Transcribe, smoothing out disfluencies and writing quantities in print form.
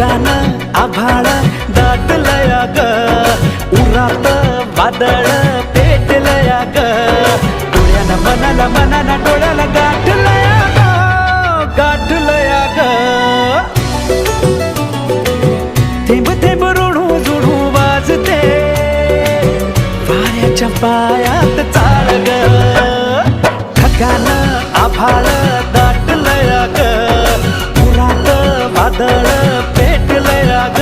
ढगान आभाळ दाटलया ग, उरात वादळ पेटलया ग, डोळ्यानं मनाला मनाला डोळ्याला गाठलया ग, गाठलया ग. थेंब थेंब ऋणू जुणू वाजते, वाऱ्याच्या पायात चाळ ग, ढगान आभाळ दाटलया ग, उरात वादळ पेटलया ग.